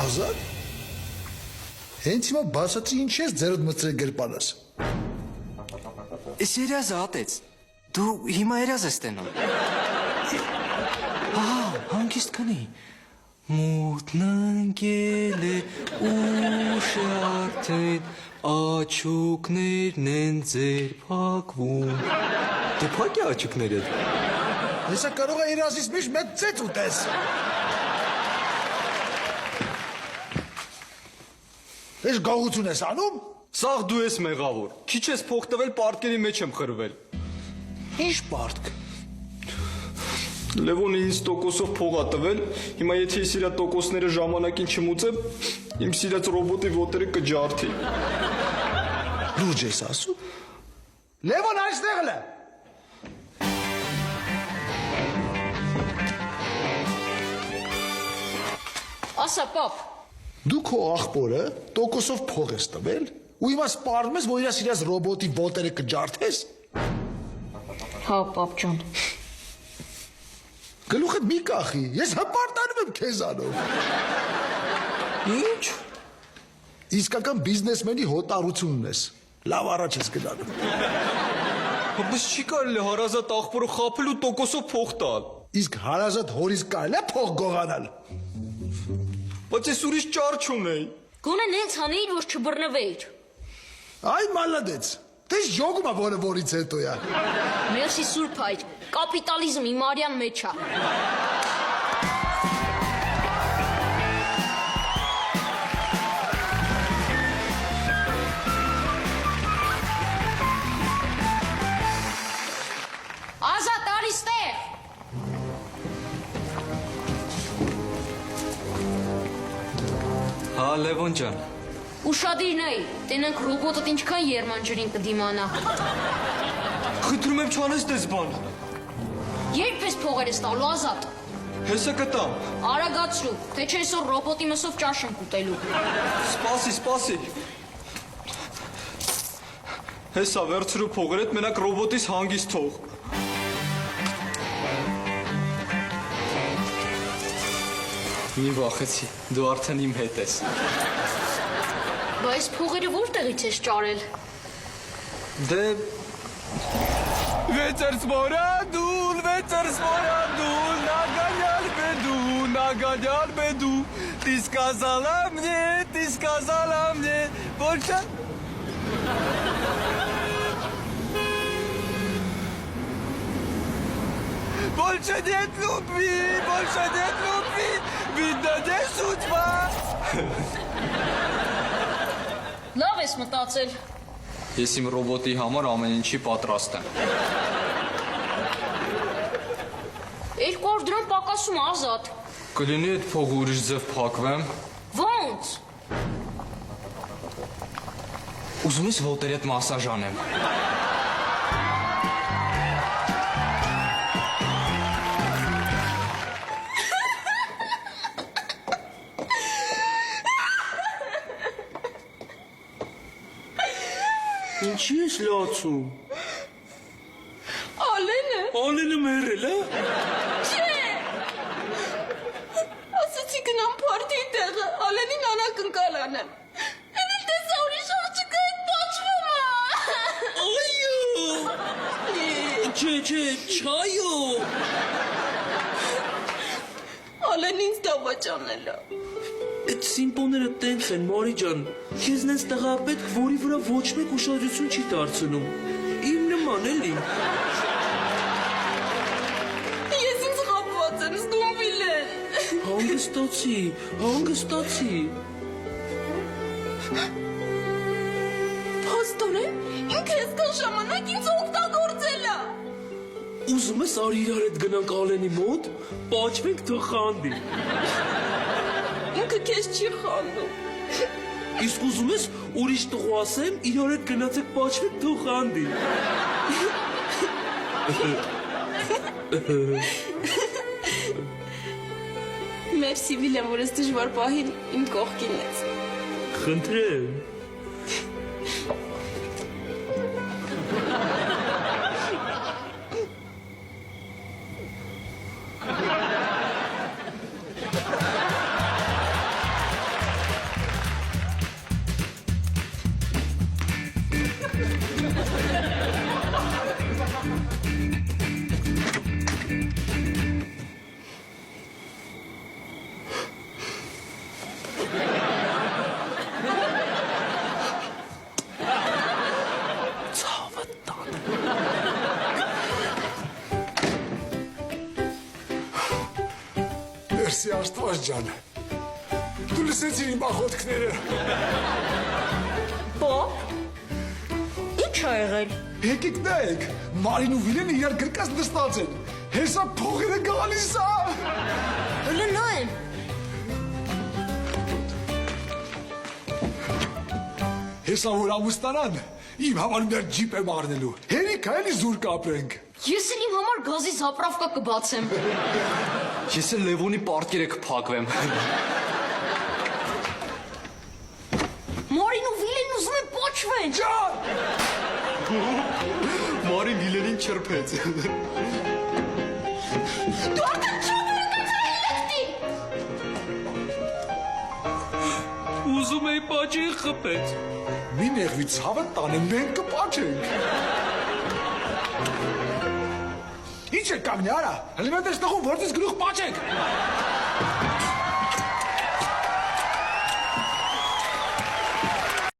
Ազատ։ Հենց հիմա բացացի ինչ ես ձերդ մծրել գրպանս։ Ես երազը ատեց, դու հիմա երազ ես տենում։ Հանգիստ կնի։ Մութն ընկել է ուշը արդեն, աչուկներն են ձեր փակվում։ Դե փակ է աչուկներդ։ Հեսա կարող է երազից միշտ մեծ ծեծ ուտես։ Ես գաղություն ես անում։ Սաղ դու ես մեղավոր, քիչ ես փող տվել, պարտքերի մեջ եմ խրվել։ Ինչ պարտք։ Լևոնը ինձ տոկոսով փող ա տվել, հիմա եթե ես իրա տոկոսները ժամանակին չմուծեմ, իմ սիրած ռոբոտի ոտերը կջարդի։ Լուրջ ես ասում։ Լևոն այստեղ է։ Ասա, պապ։ Դու քո աղբորը տոկոսով փող ես տվել, ու հիմա սպառնում ես, որ իրա սիրած ռոբոտի ոտերը կջարդես։ Հա, պապ ջան։ Գլուխդ մի կախի, ես հպարտանում եմ քեզանով։ Ինչ։ Իսկական բիզնեսմենի հոտառությունն ես։ Լավ առաջ ես գնանում։ Բայց չի կարելի հարազատ աղբորը խաբել ու տոկոսով փող տալ։ Իսկ հարազատ հորից կարելի է փող գողանալ։ Բայց ես ուրիշ ճար չունեի։ Գոնե նենց հանեիր, որ չբռնվեիր։ Այ մալադեց։ Դες յոգում է որը որից հետո է։ Մերսի սուրբ հայր, կապիտալիզմ իմ արյան մեջ է։ Ազատ արիստեղ։ Հա, Լևոն ջան։ Ուշադիր նայ, տենանք ռոբոտըտ ինչքան երմանջրին կդիմանա։ Խնդրում եմ չանես դες բան։ Երբ ես փողեր ես տալու Ազատ։ Հեսա կտամ։ Արագացրու, թե չէ այսօր ռոբոտի մսով ճաշ ենք ուտելու։ Սպասի։ Հեսա վերցրու փողերդ, մենակ ռոբոտիս հանգիստ թող։ Մի վախեցի, դու արդեն իմ հետ ես։ Բայց փողերը որտեղից ես ճարել։ Դե Վեցեր սմորադուլ, նագանյալ բեդու, Ты сказала мне, больше... Больше нет любви, видно не судьба. Լավ ես մտածել։ Ես իմ ռոբոտի համար ամեն ինչի պատրաստ եմ։ 200 դրամ պակասում Ազատ։ Կլինի այդ փողը ուրիշ ձև փակվեմ։ Ոնց։ Ուզում ես ոտերդ մասաժ անեմ։ Ինչի ես լացում։ Ալենը մերել է։ Չէ։ Ասացի գնամ փարթի տեղը, Ալենին անակնկալ անեմ։ Էն էլ տեսա ուրիշ աղջիկը այդ պաչվում է։ Այո։ Չէ, չայո։ Ալեն ինձ դավաճանել է։ Այդ սիմպոները տենց են, Մարի ջան։ Քեզ նենց տղա պետք, որի վրա ոչ մեկ ուշադրություն չի դարձնում։ Իմ նման էլի։ Ես ինձ խապված եմ, զգում Վիլեն։ Հանգստացի։ Փաստորեն, ինքը այսքան ժամանակ ինձ օգտագործել է։ Ուզում ես արի իրար հետ գնանք Ալենի մոտ, պաչվենք թող խանդի։ Ինքը քեզ չի խանդում։ Իսկ ուզում ես ուրիշ տղու ասեմ, իրար հետ գնացեք պաչվենք թող խանդի։ Մերսի Վիլեն, որ ես դժվար պահին իմ կողքին ես։ Խնդրեմ։ Մերսի Աստված ջան։ Դու լսեցիր իմ ախոթքները։ Պապ, ի՞նչ ա եղել։ Եկեք նայեք, Մարին ու Վիլենը իրար գրկած նստած են։ Հեսա փողերը գալիս ա։ Հələ նայեմ։ Հեսա որ ամուսնանան, իմ համար մեր ջիպ եմ առնելու։ Հերիք այլի զուր կապրենք։ Ես էլ իմ համար գազի զապրավկա կբացեմ։ Ես էլ Լևոնի պարտքերը կփակվեմ։ Մարին ու Վիլեն ուզում են պոչվեն։ Ջան։ Մարին Վիլենին չրփեց։ Դու արդեն շատ ուրկացել լեքտի։ Ուզում էի պաճի խփեց։ Մի նեղվի ցավը տանը մենք կպաչենք։ Ինչ է կանգնի արա, հələ մենք այստեղում որտես գլուխ պաչենք։